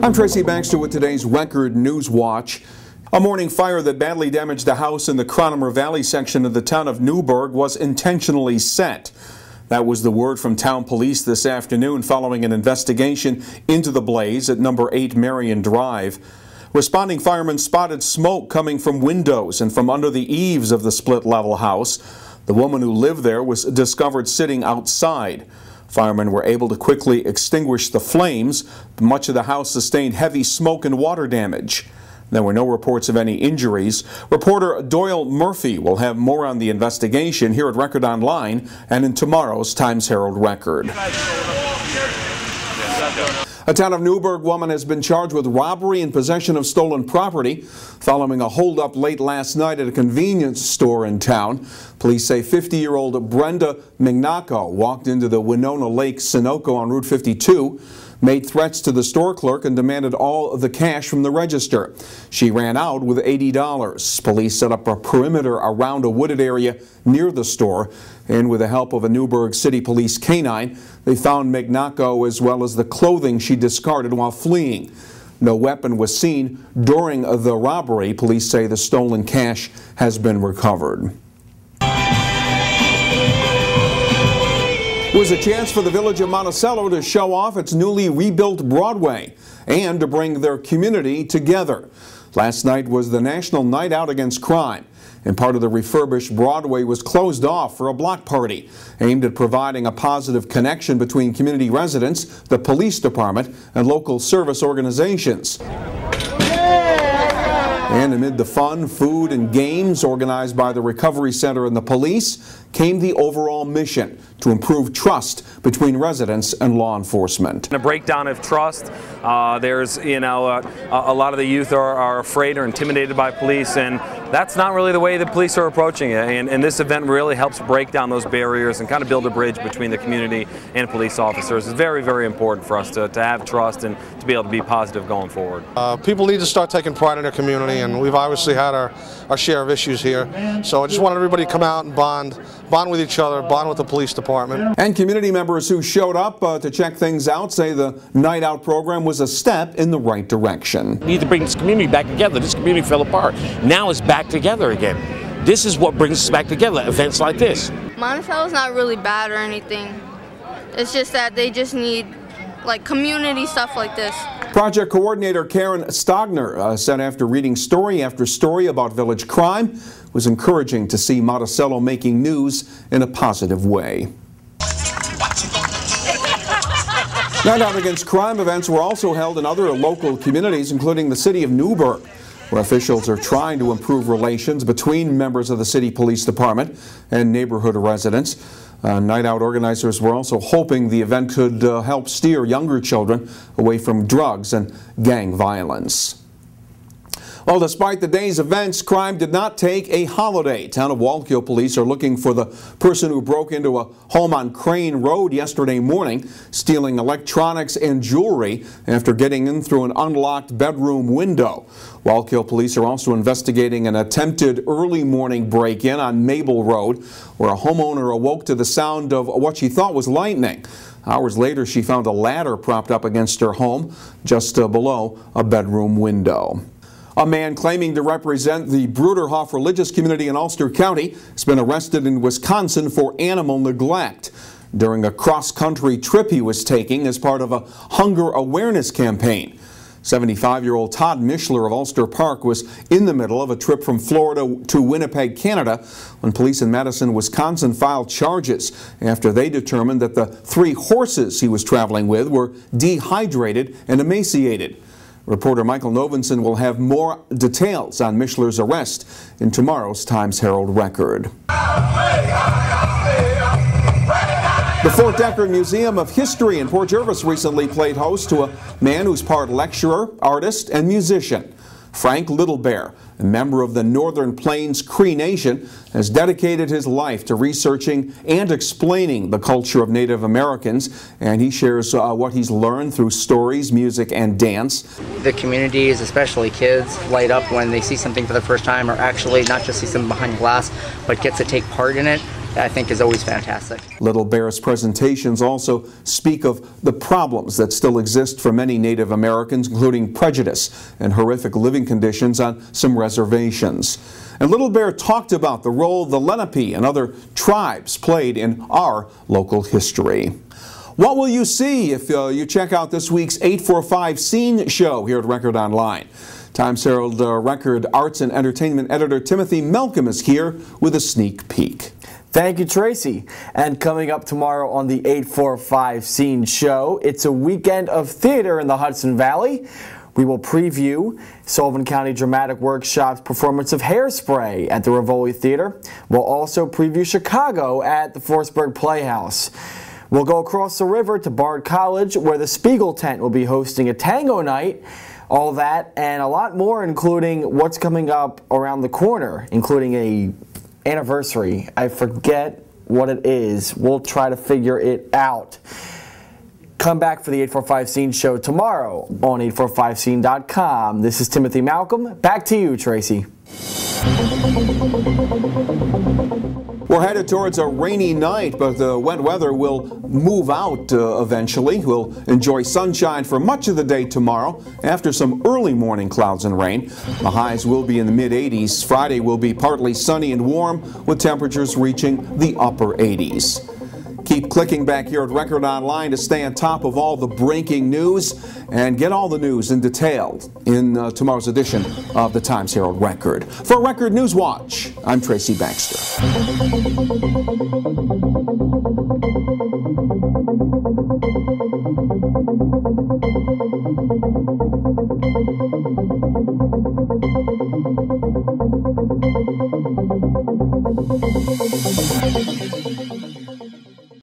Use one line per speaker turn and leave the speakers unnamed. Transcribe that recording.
I'm Tracy Baxter with today's Record Newswatch. A morning fire that badly damaged a house in the Cronomer Valley section of the town of Newburgh was intentionally set. That was the word from town police this afternoon following an investigation into the blaze at number 8 Marian Drive. Responding firemen spotted smoke coming from windows and from under the eaves of the split-level house. The woman who lived there was discovered sitting outside. Firemen were able to quickly extinguish the flames. Much of the house sustained heavy smoke and water damage. There were no reports of any injuries. Reporter Doyle Murphy will have more on the investigation here at Record Online and in tomorrow's Times-Herald Record. A town of Newburgh woman has been charged with robbery and possession of stolen property following a holdup late last night at a convenience store in town. Police say 50-year-old Brenda Mignaco walked into the Winona Lake Sunoco on Route 52, made threats to the store clerk and demanded all of the cash from the register. She ran out with $80. Police set up a perimeter around a wooded area near the store, and with the help of a Newburgh City Police canine, they found Mignaco as well as the clothing she discarded while fleeing. No weapon was seen during the robbery. Police say the stolen cash has been recovered. It was a chance for the village of Monticello to show off its newly rebuilt Broadway and to bring their community together. Last night was the National Night Out Against Crime, and part of the refurbished Broadway was closed off for a block party aimed at providing a positive connection between community residents, the police department, and local service organizations. And amid the fun, food, and games organized by the Recovery Center and the police came the overall mission to improve trust between residents and law enforcement.
A breakdown of trust. There's, a lot of the youth are afraid or intimidated by police, and that's not really the way the police are approaching it. And this event really helps break down those barriers and kind of build a bridge between the community and police officers. It's very, very important for us to have trust and to be able to be positive going forward.
People need to start taking pride in their community, and we've obviously had our share of issues here. So I just wanted everybody to come out and bond with each other, bond with the police department.
And community members who showed up to check things out say the Night Out program was a step in the right direction.
We need to bring this community back together. This community fell apart. Now it's back together again. This is what brings us back together, events like this.
Monticello's not really bad or anything. It's just that they just need like community stuff like this.
Project coordinator Karen Stogner said after reading story after story about village crime, it was encouraging to see Monticello making news in a positive way. Night Out Against Crime events were also held in other local communities, including the city of Newburgh, where officials are trying to improve relations between members of the city police department and neighborhood residents. Night Out organizers were also hoping the event could help steer younger children away from drugs and gang violence. Well, despite the day's events, crime did not take a holiday. Town of Wallkill police are looking for the person who broke into a home on Crane Road yesterday morning, stealing electronics and jewelry after getting in through an unlocked bedroom window. Wallkill police are also investigating an attempted early morning break-in on Mabel Road, where a homeowner awoke to the sound of what she thought was lightning. Hours later, she found a ladder propped up against her home, just below a bedroom window. A man claiming to represent the Bruderhof religious community in Ulster County has been arrested in Wisconsin for animal neglect during a cross-country trip he was taking as part of a hunger awareness campaign. 75-year-old Todd Mishler of Ulster Park was in the middle of a trip from Florida to Winnipeg, Canada, when police in Madison, Wisconsin filed charges after they determined that the 3 horses he was traveling with were dehydrated and emaciated. Reporter Michael Novenson will have more details on Mishler's arrest in tomorrow's Times-Herald Record. The Fort Decker Museum of History in Port Jervis recently played host to a man who's part lecturer, artist, and musician. Frank Littlebear, a member of the Northern Plains Cree Nation, has dedicated his life to researching and explaining the culture of Native Americans, and he shares what he's learned through stories, music, and dance.
The communities, especially kids, light up when they see something for the first time, or actually not just see something behind glass, but get to take part in it. I think is always fantastic.
Little Bear's presentations also speak of the problems that still exist for many Native Americans, including prejudice and horrific living conditions on some reservations. And Little Bear talked about the role the Lenape and other tribes played in our local history. What will you see if you check out this week's 845 Scene Show here at Record Online? Times-Herald Record Arts and Entertainment Editor Timothy Malcolm is here with a sneak peek.
Thank you, Tracy. And coming up tomorrow on the 845 Scene Show, it's a weekend of theater in the Hudson Valley. We will preview Sullivan County Dramatic Workshop's performance of Hairspray at the Rivoli Theater. We'll also preview Chicago at the Forestburg Playhouse. We'll go across the river to Bard College, where the Spiegel Tent will be hosting a tango night. All that and a lot more, including what's coming up around the corner, including a anniversary. I forget what it is. We'll try to figure it out. Come back for the 845 Scene Show tomorrow on 845scene.com. This is Timothy Malcolm. Back to you, Tracy.
We're headed towards a rainy night, but the wet weather will move out eventually. We'll enjoy sunshine for much of the day tomorrow after some early morning clouds and rain. The highs will be in the mid-80s. Friday will be partly sunny and warm with temperatures reaching the upper 80s. Keep clicking back here at Record Online to stay on top of all the breaking news and get all the news in detail in tomorrow's edition of the Times-Herald Record. For Record Newswatch, I'm Tracy Baxter.